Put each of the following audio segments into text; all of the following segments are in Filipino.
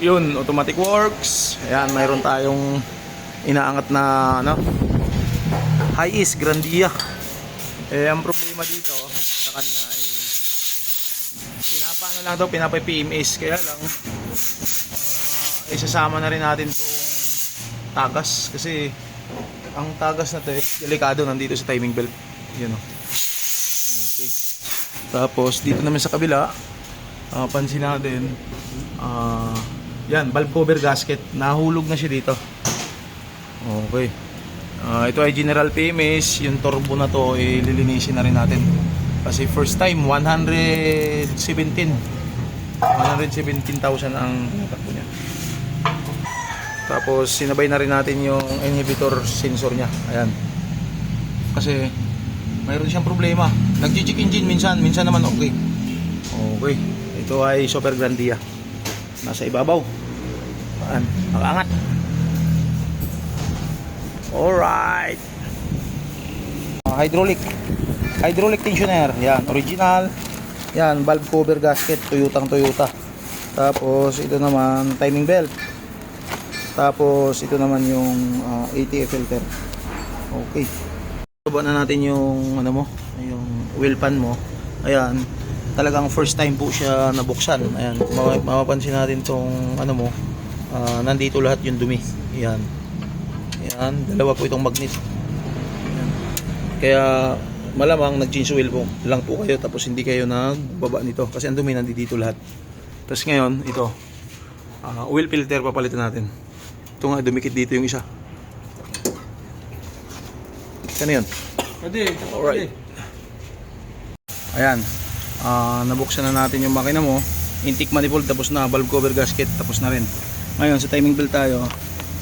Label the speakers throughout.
Speaker 1: Yun, automatic works. Ayan, mayroon tayong inaangat na ano, Hiace Grandia. Eh, ang problema dito sa kanya pinapano lang daw, pinapa-PMS. Kaya lang isasama na rin natin tong tagas kasi ang tagas na to delikado nandito sa timing belt. Yan o. Okay. Tapos dito naman sa kabila, pansin natin, yan, valve cover gasket, nahulog na siya dito. Okay. Ito ay general PMS. Yung turbo na to lilinisin na rin natin kasi first time 117,000 ang takbo niya. Tapos sinabay na rin natin yung inhibitor sensor niya. Ayan, kasi mayroon siyang problema, nag-check engine minsan naman okay. Okay, ito ay Super Grandia, nasa ibabaw. Ayan, nakaangat. Alright. Hydraulic tensioner. Yan, original. Yan, valve cover gasket, Toyota. Tapos ito naman timing belt. Tapos ito naman yung ATF filter. Okay. Baba na natin yung ano mo, yung wheel pan mo. Ayan, talagang first time po siya nabuksan. Ayan, mapapansin natin tong ano mo, nandito lahat yung dumi. Ayan. Yan, dalawa po itong magnet. Yan. Kaya malamang nag-change oil po lang po kayo tapos hindi kayo nagbaba nito kasi ang dumi nandito lahat. Tapos ngayon ito, oil filter papalitan natin. Ito nga, dumikit dito yung isa. Ano yan? Alright. Ayan, nabuksan na natin yung makina mo. Intake manifold tapos na, valve cover gasket tapos na rin. Ngayon sa timing belt tayo.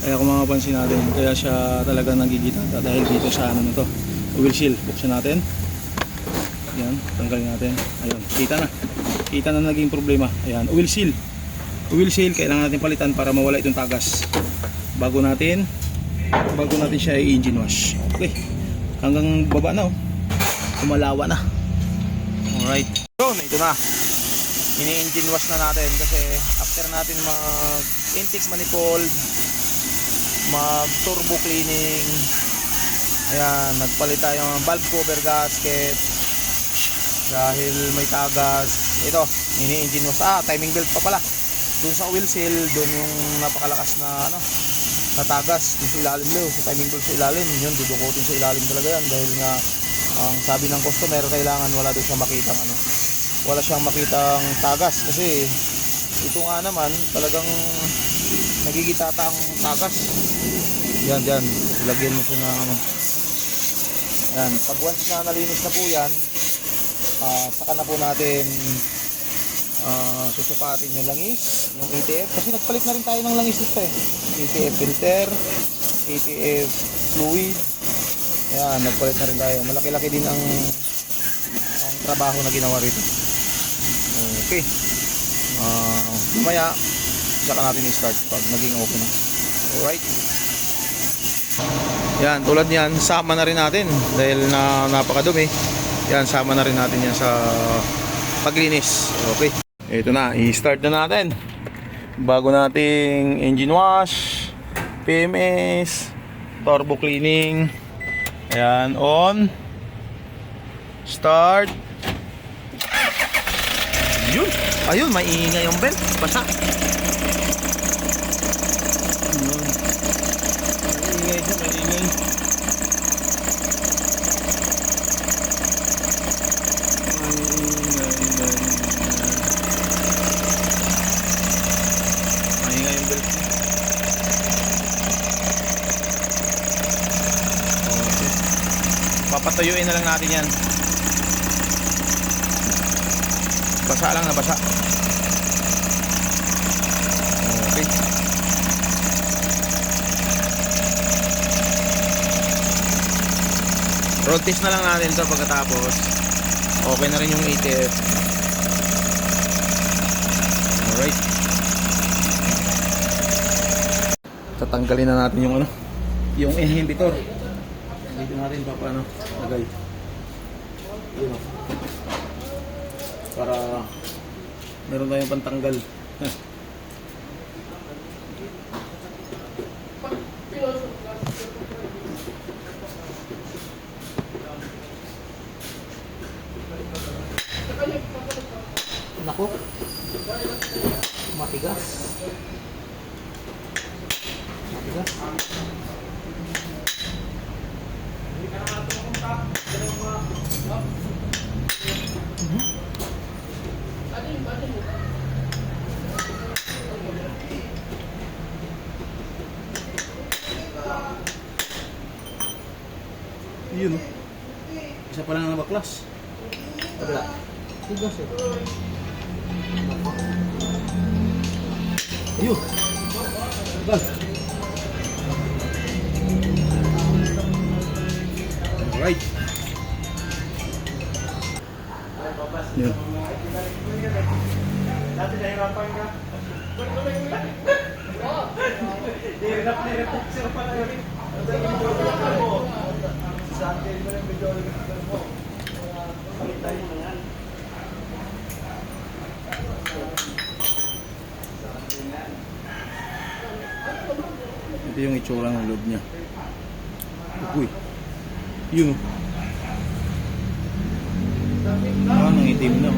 Speaker 1: Kaya kung mapapansin natin, kaya siya talaga nagigita dahil dito sa ano na to, wheel seal. Buksan natin. Ayan, tanggalin natin. Ayun, kita na naging problema. Ayan, wheel seal, kailangan natin palitan para mawala itong tagas bago natin siya i-engine wash. Okay, hanggang baba na, kumalawa na. Alright, so ito na, ini-engine wash na natin kasi after natin mag intake manifold, mag turbo cleaning, ayan, nagpalit tayo ng valve cover gasket dahil may tagas. Ito, ini-engine wash, timing belt pa pala. Doon sa wheel seal, doon yung napakalakas na ano, na tagas doon sa ilalim daw, sa timing belt sa ilalim, yun, dudukutin sa ilalim talaga yan dahil nga ang sabi ng customer, kailangan wala doon siyang makitang ano, wala siyang makitang tagas kasi ito nga naman talagang nagigitata ang tagas. Yan, lagyan mo siya ng ano. Yan, pag once na nalinis na po yan, saka na po natin susukatin yung langis, yung ATF, kasi nagpalit na rin tayo ng langis dito ATF filter, ATF fluid. Yan, nagpalit na rin tayo. Malaki-laki din ang trabaho na ginawa rito. Okay, mamaya saka natin i-start pag naging okay na. Alright. Yan, tulad niyan, sama na rin natin dahil napakadumi. Yan, sama na rin natin yan sa paglinis. Okay. Ito na, i-start na natin. Bago nating engine wash, PMS, turbo cleaning. Ayan, on. Start. Yun. Ayun, maingay yung belt. Basa. Maingay siya, maingay. Maingay yung belt. Okay. Papatuyuin na lang natin yan. Basa lang na basa. Okay. Road test na lang natin ito pagkatapos. Okay na rin yung ATF. Alright. Tatanggalin na natin yung ano, yung inhibitor. Dito natin pa paano lagay. Yun, para meron tayong pantanggal. takbo. Matigas. Matigas. Yun. Isa pa lang ang nabaklas. Wala. Tigas eh. Ayun. Tagal. Alright. Yun. Dati nahirapan ka. Nahirap sila pala yun. Sa akin mo ng video mo. Palitan mo yan. Ito yung itsura ng loob niya. Uy. Yun. Ah, nang itim na.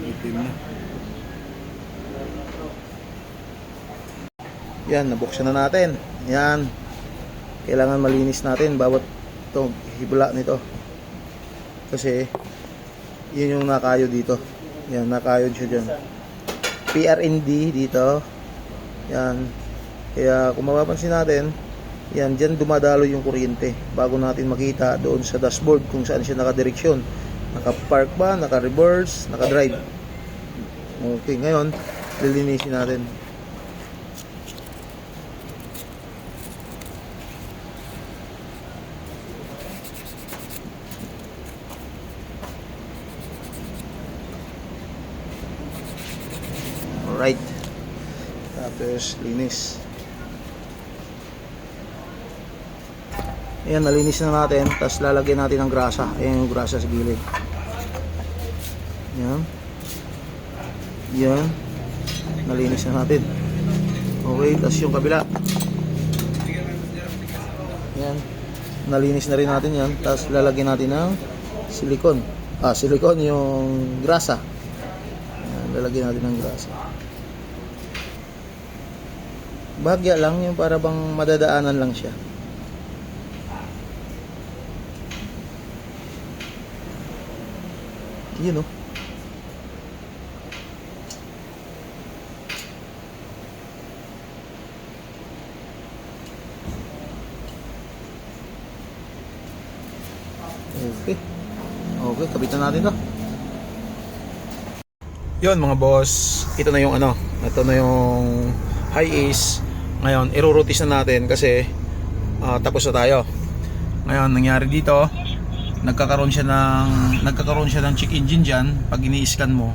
Speaker 1: Itim na. Yan, nabuksan na natin. Yan. Kailangan malinis natin bawat itong hibla nito. Kasi yun yung nakayo dito. Yan, nakayod siya dyan. PRND dito. Yan. Kaya kung mapapansin natin, yan, dyan dumadalo yung kuryente bago natin makita doon sa dashboard kung saan siya nakadireksyon. Naka-park ba, naka-reverse, naka-drive. Okay, ngayon, lilinisin natin. Alright. Tapos, linis. Ayan, nalinis na natin. Tapos lalagyan natin ng grasa. Ayan yung grasa sa gilid. Ayan. Ayan. Nalinis na natin. Okay, tapos yung kabila. Ayan. Nalinis na rin natin yan. Tapos lalagyan natin ng silikon. Silikon yung grasa. Ayan, lalagyan natin ng grasa. Bagya lang, yung para bang madadaanan lang siya. Yun o. Okay. Okay, kapitan natin to. Yun mga boss, ito na yung ito na yung high ace. Ngayon, irurutis na natin kasi tapos na tayo. Ngayon, nangyari dito, nagkakaroon siya ng check engine dyan. Pag ini-scan mo,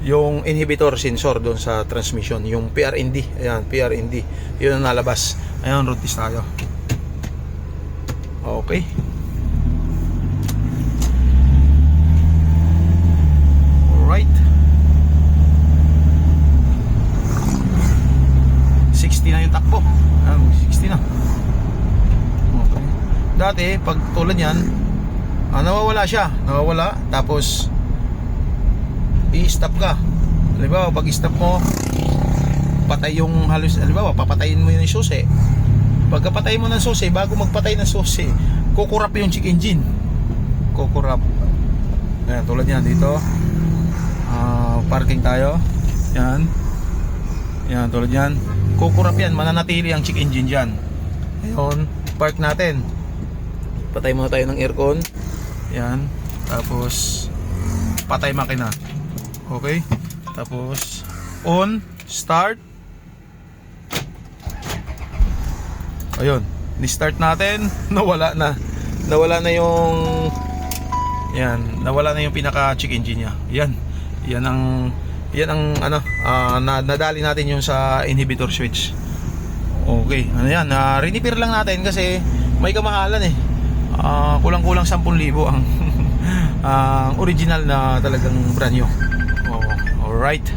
Speaker 1: yung inhibitor sensor doon sa transmission, yung PRND, ayan, PRND, yun ang nalabas. Ayan, rutis tayo. Okay. Alright. 60 na yung takbo. 60 na. Okay. Dati, pag tulad yan, nawawala siya. Nawawala. Tapos, i-stop ka. Halimbawa, pag i-stop mo, patay yung halos. Halimbawa, papatayin mo yung susi. Pagkapatay mo ng susi, bago magpatay ng susi, kukurap yung check engine. Kukurap. Ayan, tulad yan dito. Parking tayo. Yan. Yan, tulad yan. Kukurap yan, mananatili ang check engine dyan. Ngayon, park natin. Patay muna tayo ng aircon. Yan. Tapos, patay makina. Okay? Tapos, on, start. Ayun, ni-start natin, nawala na. Nawala na yung nawala na yung pinaka check engine niya. Yan ang nadali natin yung sa inhibitor switch. Okay, yan, repair lang natin kasi may kamahalan eh. Kulang-kulang 10,000 ang original na talagang brand new. Alright.